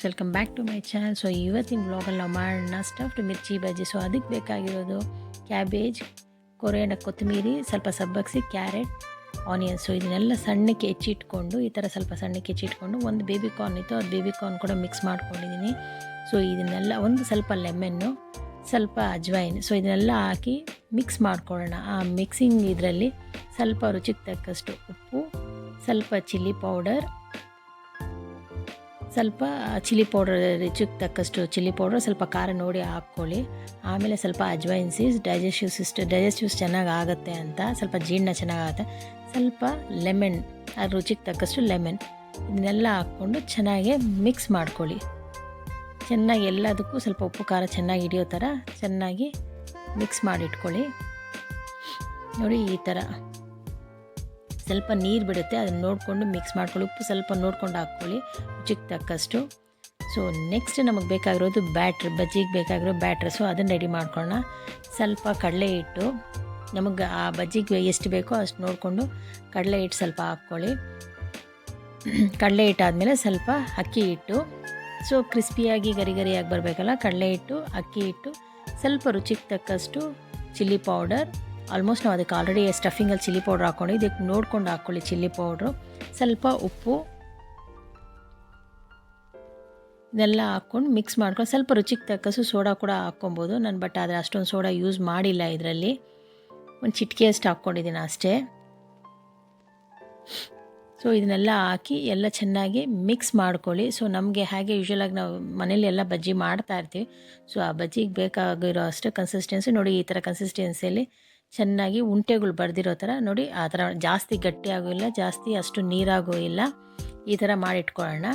Friends, welcome back to my channel. So ಇವತ್ತಿನ ವ್ಲಾಗಲ್ಲಿ ನಾವು ಮಾಡೋಣ ಸ್ಟಫ್ಡ್ ಮಿರ್ಚಿ ಬಜ್ಜಿ. ಸೊ ಅದಕ್ಕೆ ಬೇಕಾಗಿರೋದು ಕ್ಯಾಬೇಜ್, ಕೊರಿಯಂಡರ್, ಕೊತ್ತಂಬರಿ, ಸ್ವಲ್ಪ ಸಬ್ಬಕ್ಸಿ, ಕ್ಯಾರೆಟ್, ಆನಿಯನ್ಸ್. ಸೊ ಇದನ್ನೆಲ್ಲ ಸಣ್ಣಕ್ಕೆ ಹೆಚ್ಚಿಟ್ಕೊಂಡು, ಈ ಥರ ಸ್ವಲ್ಪ ಸಣ್ಣಕ್ಕೆ ಹೆಚ್ಚಿಟ್ಕೊಂಡು, ಒಂದು ಬೇಬಿ ಕಾರ್ನ್ ಇತ್ತು, ಅದು ಬೇಬಿ ಕಾರ್ನ್ ಕೂಡ ಮಿಕ್ಸ್ ಮಾಡ್ಕೊಂಡಿದ್ದೀನಿ. ಸೊ ಇದನ್ನೆಲ್ಲ ಒಂದು ಸ್ವಲ್ಪ ಲೆಮನ್ನು, ಸ್ವಲ್ಪ ಅಜ್ವೈನ್. ಸೊ ಇದನ್ನೆಲ್ಲ ಹಾಕಿ ಮಿಕ್ಸ್ ಮಾಡ್ಕೊಳ್ಳೋಣ. ಆ ಮಿಕ್ಸಿಂಗ್ ಇದರಲ್ಲಿ ಸ್ವಲ್ಪ ರುಚಿಗೆ ತಕ್ಕಷ್ಟು ಉಪ್ಪು, ಸ್ವಲ್ಪ ಚಿಲ್ಲಿ ಪೌಡರ್, ಸ್ವಲ್ಪ ಚಿಲ್ಲಿ ಪೌಡರ್, ರುಚಿಗೆ ತಕ್ಕಷ್ಟು ಚಿಲ್ಲಿ ಪೌಡರ್, ಸ್ವಲ್ಪ ಖಾರ ನೋಡಿ ಹಾಕ್ಕೊಳ್ಳಿ. ಆಮೇಲೆ ಸ್ವಲ್ಪ ಅಜ್ವೈನ್ ಸೀಡ್ಸ್, ಡೈಜೆಸ್ಟಿವ್ಸ್ ಚೆನ್ನಾಗಿ ಆಗುತ್ತೆ ಅಂತ, ಸ್ವಲ್ಪ ಜೀರ್ಣ ಚೆನ್ನಾಗಾಗುತ್ತೆ. ಸ್ವಲ್ಪ ಲೆಮನ್, ಆ ರುಚಿಗೆ ತಕ್ಕಷ್ಟು ಲೆಮನ್, ಇದನ್ನೆಲ್ಲ ಹಾಕ್ಕೊಂಡು ಚೆನ್ನಾಗಿ ಮಿಕ್ಸ್ ಮಾಡ್ಕೊಳ್ಳಿ. ಚೆನ್ನಾಗಿ ಎಲ್ಲದಕ್ಕೂ ಸ್ವಲ್ಪ ಉಪ್ಪು ಖಾರ ಚೆನ್ನಾಗಿ ಹಿಡಿಯೋ ಥರ ಚೆನ್ನಾಗಿ ಮಿಕ್ಸ್ ಮಾಡಿಟ್ಕೊಳ್ಳಿ. ನೋಡಿ ಈ ಥರ ಸ್ವಲ್ಪ ನೀರು ಬಿಡುತ್ತೆ, ಅದನ್ನು ನೋಡಿಕೊಂಡು ಮಿಕ್ಸ್ ಮಾಡ್ಕೊಳ್ಳಿ. ಉಪ್ಪು ಸ್ವಲ್ಪ ನೋಡ್ಕೊಂಡು ಹಾಕ್ಕೊಳ್ಳಿ ರುಚಿಗೆ ತಕ್ಕಷ್ಟು. ಸೊ ನೆಕ್ಸ್ಟ್ ನಮಗೆ ಬೇಕಾಗಿರೋದು ಬ್ಯಾಟ್ರ್, ಬಜ್ಜಿಗೆ ಬೇಕಾಗಿರೋ ಬ್ಯಾಟ್ರ್. ಸೊ ಅದನ್ನು ರೆಡಿ ಮಾಡ್ಕೊಳ್ಳೋಣ. ಸ್ವಲ್ಪ ಕಡಲೆ ಹಿಟ್ಟು, ನಮಗೆ ಆ ಬಜ್ಜಿಗೆ ಎಷ್ಟು ಬೇಕೋ ಅಷ್ಟು ನೋಡಿಕೊಂಡು ಕಡಲೆ ಹಿಟ್ಟು ಸ್ವಲ್ಪ ಹಾಕ್ಕೊಳ್ಳಿ. ಕಡಲೆ ಹಿಟ್ಟು ಆದಮೇಲೆ ಸ್ವಲ್ಪ ಅಕ್ಕಿ ಹಿಟ್ಟು. ಸೊ ಕ್ರಿಸ್ಪಿಯಾಗಿ ಗರಿ ಗರಿಯಾಗಿ ಬರಬೇಕಲ್ಲ, ಕಡಲೆ ಹಿಟ್ಟು, ಅಕ್ಕಿ ಹಿಟ್ಟು, ಸ್ವಲ್ಪ ರುಚಿಗೆ ತಕ್ಕಷ್ಟು ಚಿಲ್ಲಿ ಪೌಡರ್. ಆಲ್ಮೋಸ್ಟ್ ನಾವು ಅದಕ್ಕೆ ಆಲ್ರೆಡಿ ಸ್ಟಫಿಂಗಲ್ಲಿ ಚಿಲ್ಲಿ ಪೌಡ್ರ್ ಹಾಕ್ಕೊಂಡು, ಇದಕ್ಕೆ ನೋಡ್ಕೊಂಡು ಹಾಕ್ಕೊಳ್ಳಿ ಚಿಲ್ಲಿ ಪೌಡ್ರು, ಸ್ವಲ್ಪ ಉಪ್ಪು, ಇದೆಲ್ಲ ಹಾಕ್ಕೊಂಡು ಮಿಕ್ಸ್ ಮಾಡ್ಕೊಂಡು ಸ್ವಲ್ಪ ರುಚಿಗೆ ತಕ್ಕಷ್ಟು ಸೋಡಾ ಕೂಡ ಹಾಕ್ಕೊಬೋದು. ನಾನು ಆದರೆ ಅಷ್ಟೊಂದು ಸೋಡಾ ಯೂಸ್ ಮಾಡಿಲ್ಲ, ಇದರಲ್ಲಿ ಒಂದು ಚಿಟಿಕೆಯಷ್ಟು ಹಾಕ್ಕೊಂಡಿದ್ದೀನಿ ಅಷ್ಟೇ. ಸೊ ಇದನ್ನೆಲ್ಲ ಹಾಕಿ ಎಲ್ಲ ಚೆನ್ನಾಗಿ ಮಿಕ್ಸ್ ಮಾಡ್ಕೊಳ್ಳಿ. ಸೊ ನಮಗೆ ಹಾಗೆ ಯೂಶ್ವಲಾಗಿ ನಾವು ಮನೇಲಿ ಎಲ್ಲ ಬಜ್ಜಿ ಮಾಡ್ತಾ ಇರ್ತೀವಿ. ಸೊ ಆ ಬಜ್ಜಿಗೆ ಬೇಕಾಗಿರೋ ಅಷ್ಟು ಕನ್ಸಿಸ್ಟೆನ್ಸಿ ನೋಡಿ, ಈ ಥರ ಕನ್ಸಿಸ್ಟೆನ್ಸಿಯಲ್ಲಿ ಚೆನ್ನಾಗಿ ಉಂಟೆಗಳು ಬರೆದಿರೋ ಥರ ನೋಡಿ. ಆ ಥರ ಜಾಸ್ತಿ ಗಟ್ಟಿಯಾಗೂ ಇಲ್ಲ, ಜಾಸ್ತಿ ಅಷ್ಟು ನೀರಾಗೂ ಇಲ್ಲ, ಈ ಥರ ಮಾಡಿಟ್ಕೊಳ್ಳೋಣ.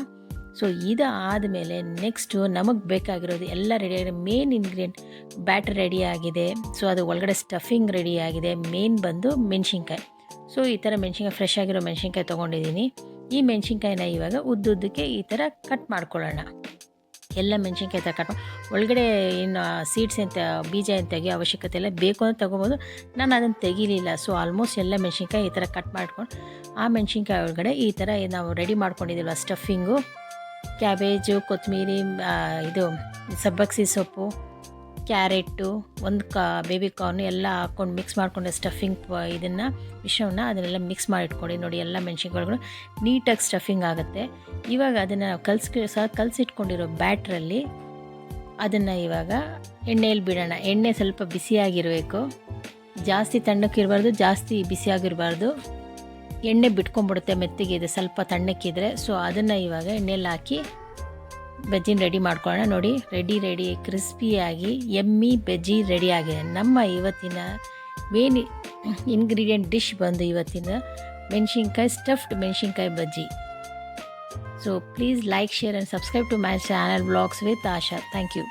ಸೊ ಇದು ಆದಮೇಲೆ ನೆಕ್ಸ್ಟು ನಮಗೆ ಬೇಕಾಗಿರೋದು ಎಲ್ಲ ರೆಡಿಯಾಗಿದೆ. ಮೇನ್ ಇಂಗ್ರೀಡಿಯೆಂಟ್ ಬ್ಯಾಟರ್ ರೆಡಿಯಾಗಿದೆ. ಸೊ ಅದು ಒಳಗಡೆ ಸ್ಟಫಿಂಗ್ ರೆಡಿಯಾಗಿದೆ. ಮೇನ್ ಬಂದು ಮೆಣಸಿನ್ಕಾಯಿ. ಸೊ ಈ ಥರ ಮೆಣಸಿನ್ಕಾಯಿ, ಫ್ರೆಶ್ ಆಗಿರೋ ಮೆಣಸಿನ್ಕಾಯಿ ತೊಗೊಂಡಿದ್ದೀನಿ. ಈ ಮೆಣಸಿನ್ಕಾಯಿನ ಇವಾಗ ಉದ್ದುದ್ದಕ್ಕೆ ಈ ಥರ ಕಟ್ ಮಾಡ್ಕೊಳ್ಳೋಣ. ಎಲ್ಲ ಮೆಣಸಿನ್ಕಾಯಿ ಥರ ಕಟ್ ಒಳಗಡೆ ಏನು ಸೀಡ್ಸ್ ಅಂತ ಬೀಜ ಏನು ತೆಗಿಯೋ ಅವಶ್ಯಕತೆ ಇಲ್ಲ, ಬೇಕು ಅಂತ ತೊಗೊಬೋದು. ನಾನು ಅದನ್ನು ತೆಗಿಲಿಲ್ಲ. ಸೊ ಆಲ್ಮೋಸ್ಟ್ ಎಲ್ಲ ಮೆಣಸಿನ್ಕಾಯಿ ಈ ಥರ ಕಟ್ ಮಾಡ್ಕೊಂಡು, ಆ ಮೆಣಸಿನ್ಕಾಯಿ ಒಳಗಡೆ ಈ ಥರ ನಾವು ರೆಡಿ ಮಾಡ್ಕೊಂಡಿದ್ದೀವಲ್ಲ ಸ್ಟಫಿಂಗು, ಕ್ಯಾಬೇಜು, ಕೊತ್ತಂಬರಿ, ಇದು ಸಬ್ಬಕ್ಸಿ ಸೊಪ್ಪು, ಕ್ಯಾರೆಟು, ಒಂದು ಬೇಬಿ ಕಾರ್ನು ಎಲ್ಲ ಹಾಕ್ಕೊಂಡು ಮಿಕ್ಸ್ ಮಾಡಿಕೊಂಡು ಸ್ಟಫಿಂಗ್ ಇದನ್ನು ಮಿಶ್ರಣನ ಅದನ್ನೆಲ್ಲ ಮಿಕ್ಸ್ ಮಾಡಿಟ್ಕೊಂಡು ನೋಡಿ. ಎಲ್ಲ ಮೆಣಸಿನ್ಕಾಯಿಗಳು ನೀಟಾಗಿ ಸ್ಟಫಿಂಗ್ ಆಗುತ್ತೆ. ಇವಾಗ ಅದನ್ನು ಕಲಸಿಟ್ಕೊಂಡಿರೋ ಬ್ಯಾಟ್ರಲ್ಲಿ ಅದನ್ನು ಇವಾಗ ಎಣ್ಣೆಯಲ್ಲಿ ಬಿಡೋಣ. ಎಣ್ಣೆ ಸ್ವಲ್ಪ ಬಿಸಿಯಾಗಿರಬೇಕು, ಜಾಸ್ತಿ ತಣ್ಣಕ್ಕಿರಬಾರ್ದು, ಜಾಸ್ತಿ ಬಿಸಿಯಾಗಿರಬಾರ್ದು. ಎಣ್ಣೆ ಬಿಟ್ಕೊಂಡ್ಬಿಡುತ್ತೆ ಮೆತ್ತಗಿದೆ ಸ್ವಲ್ಪ ತಣ್ಣಕ್ಕಿದ್ರೆ. ಸೊ ಅದನ್ನು ಇವಾಗ ಎಣ್ಣೆಯಲ್ಲಿ ಹಾಕಿ ಬಜ್ಜಿನ ರೆಡಿ ಮಾಡ್ಕೊಳ್ಳೋಣ. ನೋಡಿ ರೆಡಿ ಕ್ರಿಸ್ಪಿಯಾಗಿ ಎಮ್ಮಿ ಬಜ್ಜಿ ರೆಡಿಯಾಗಿದೆ. ನಮ್ಮ ಇವತ್ತಿನ ಮೇನ್ ಇಂಗ್ರೀಡಿಯೆಂಟ್ ಡಿಶ್ ಬಂದು ಇವತ್ತಿನ ಮೆಣಸಿನ್ಕಾಯಿ, ಸ್ಟಫ್ಡ್ ಮೆಣಸಿನ್ಕಾಯಿ ಬಜ್ಜಿ. So please like, share and subscribe to my channel vlogs with Asha. Thank you.